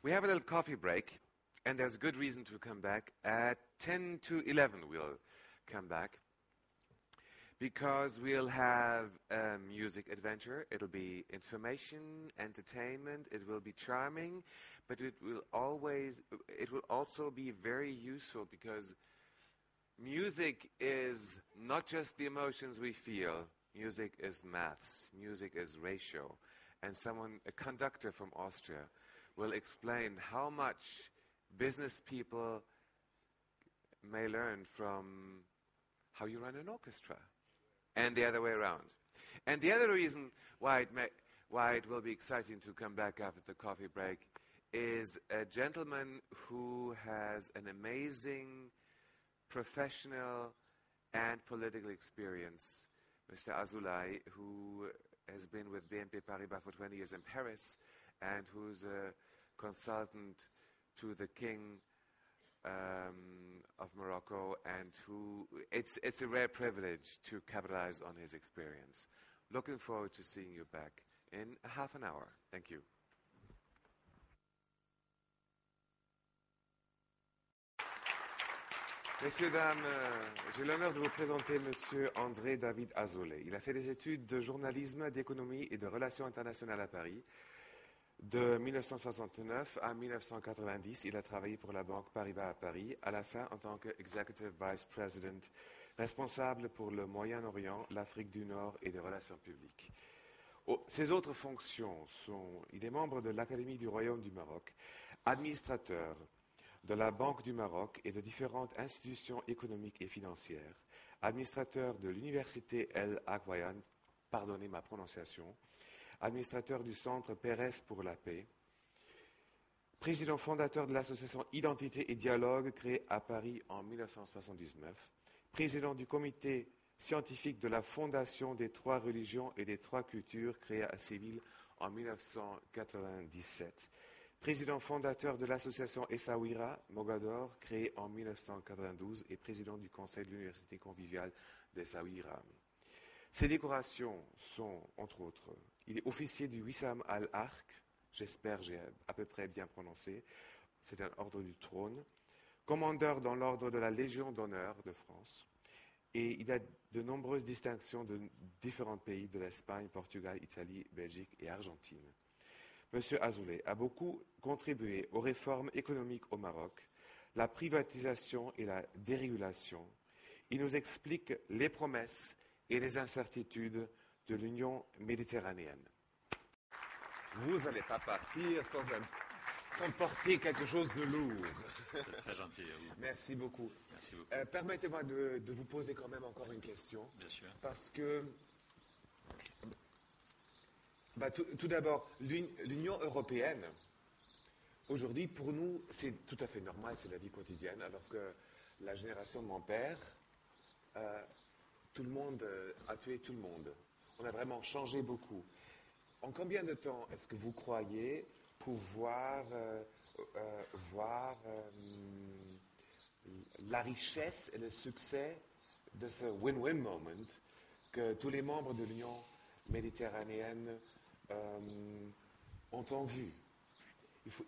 We have a little coffee break, and there's good reason to come back. At 10 to 11 we'll come back, because we'll have a music adventure. It'll be information, entertainment, it will be charming, but it will also be very useful, because music is not just the emotions we feel. Music is maths, music is ratio. And a conductor from Austria, will explain how much business people may learn from how you run an orchestra, and the other way around. And the other reason why it will be exciting to come back after the coffee break is a gentleman who has an amazing professional and political experience, Mr. Azoulay, who has been with BNP Paribas for 20 years in Paris, and who's a consultant to the King of Morocco, and it's a rare privilege to capitalize on his experience. Looking forward to seeing you back in half an hour. Thank you. Messieurs, dames, j'ai l'honneur de vous présenter Monsieur André David Azoulay. Il a fait des études de journalisme, d'économie et de relations internationales à Paris. De 1969 à 1990, il a travaillé pour la Banque Paribas à Paris, à la fin en tant qu'Executive Vice President, responsable pour le Moyen-Orient, l'Afrique du Nord et les relations publiques. Ses autres fonctions sont, il est membre de l'Académie du Royaume du Maroc, administrateur de la Banque du Maroc et de différentes institutions économiques et financières, administrateur de l'Université El Akwayan, pardonnez ma prononciation, administrateur du Centre Pérez pour la paix, président fondateur de l'association Identité et Dialogue créée à Paris en 1979, président du comité scientifique de la Fondation des Trois Religions et des Trois Cultures créée à Séville en 1997, président fondateur de l'association Essaouira Mogador, créée en 1992, et président du conseil de l'université conviviale d'Essaouira. Ses décorations sont, entre autres, il est officier du Wissam al-Arq, j'espère j'ai à peu près bien prononcé, c'est un ordre du trône, commandeur dans l'ordre de la Légion d'honneur de France, et il a de nombreuses distinctions de différents pays, de l'Espagne, Portugal, Italie, Belgique et Argentine. Monsieur Azoulay a beaucoup contribué aux réformes économiques au Maroc, la privatisation et la dérégulation. Il nous explique les promesses et les incertitudes de l'Union méditerranéenne. Vous n'allez pas partir sans porter quelque chose de lourd. C'est très gentil à vous. Merci beaucoup. Merci beaucoup. Permettez-moi de vous poser quand même encore une question. Bien sûr. Parce que, tout d'abord, l'Union européenne, aujourd'hui, pour nous, c'est tout à fait normal, c'est la vie quotidienne, alors que la génération de mon père, tout le monde a tué tout le monde. On a vraiment changé beaucoup. En combien de temps est-ce que vous croyez pouvoir voir la richesse et le succès de ce win-win moment que tous les membres de l'Union méditerranéenne ont en vue?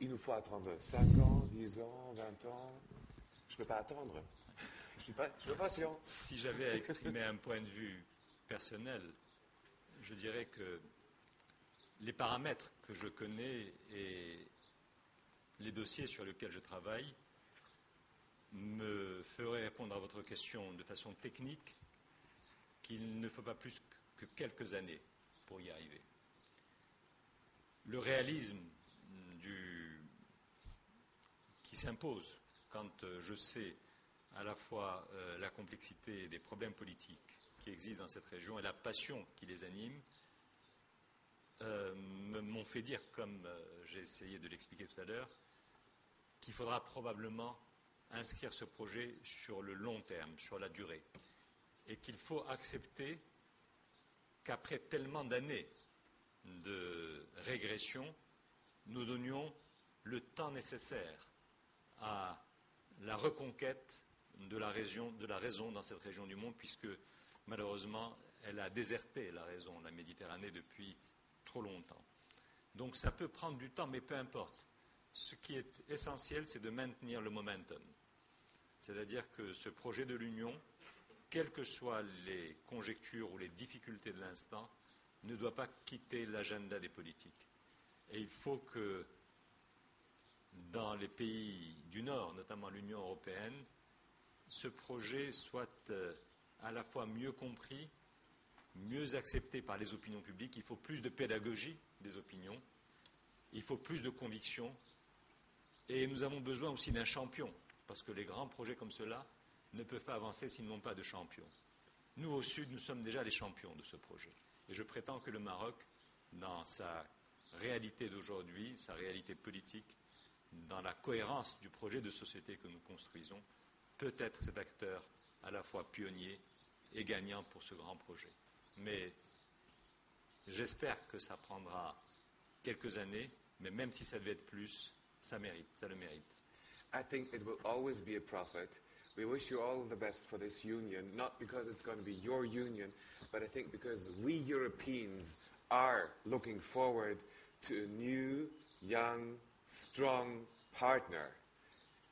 Il nous faut attendre 5 ans, 10 ans, 20 ans. Je ne peux pas attendre. Je peux pas attendre. Si j'avais à exprimer un point de vue personnel, je dirais que les paramètres que je connais et les dossiers sur lesquels je travaille me feraient répondre à votre question de façon technique qu'il ne faut pas plus que quelques années pour y arriver. Le réalisme qui s'impose quand je sais à la fois la complexité des problèmes politiques qui existent dans cette région et la passion qui les anime, m'ont fait dire, comme j'ai essayé de l'expliquer tout à l'heure, qu'il faudra probablement inscrire ce projet sur le long terme, sur la durée, et qu'il faut accepter qu'après tellement d'années de régression, nous donnions le temps nécessaire à la reconquête de la raison dans cette région du monde, puisque malheureusement, elle a déserté la raison, la Méditerranée, depuis trop longtemps. Donc ça peut prendre du temps, mais peu importe. Ce qui est essentiel, c'est de maintenir le momentum. C'est-à-dire que ce projet de l'Union, quelles que soient les conjectures ou les difficultés de l'instant, ne doit pas quitter l'agenda des politiques. Et il faut que dans les pays du Nord, notamment l'Union européenne, ce projet soit à la fois mieux compris, mieux accepté par les opinions publiques. Il faut plus de pédagogie des opinions, il faut plus de conviction, et nous avons besoin aussi d'un champion, parce que les grands projets comme ceux-là ne peuvent pas avancer s'ils n'ont pas de champion. Nous, au Sud, nous sommes déjà les champions de ce projet. Et je prétends que le Maroc, dans sa réalité d'aujourd'hui, sa réalité politique, dans la cohérence du projet de société que nous construisons, peut être cet acteur à la fois pionnier et gagnant pour ce grand projet. Mais j'espère que ça prendra quelques années, mais même si ça devait être plus, ça le mérite. I think it will always be a profit. We wish you all the best for this union, not because it's going to be your union, but I think because we Europeans are looking forward to a new, young, strong partner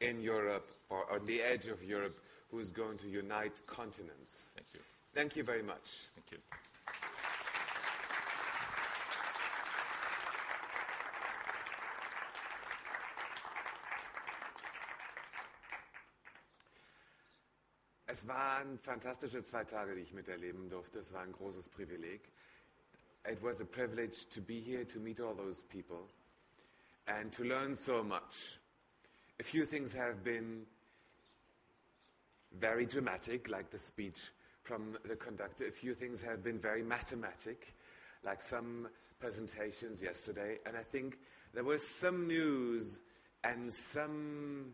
in Europe, or on the edge of Europe, who is going to unite continents. Thank you. Thank you very much. Thank you. Es waren fantastische 2 Tage, die ich miterleben durfte. Es war ein großes Privileg. It was a privilege to be here, to meet all those people, and to learn so much. A few things have been very dramatic, like the speech from the conductor. A few things have been very mathematic, like some presentations yesterday. And I think there was some news and some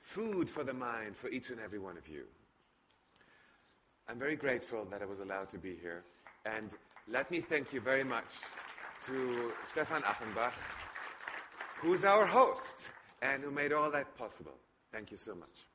food for the mind for each and every one of you. I'm very grateful that I was allowed to be here. And let me thank you very much to Stefan Achenbach, who's our host and who made all that possible. Thank you so much.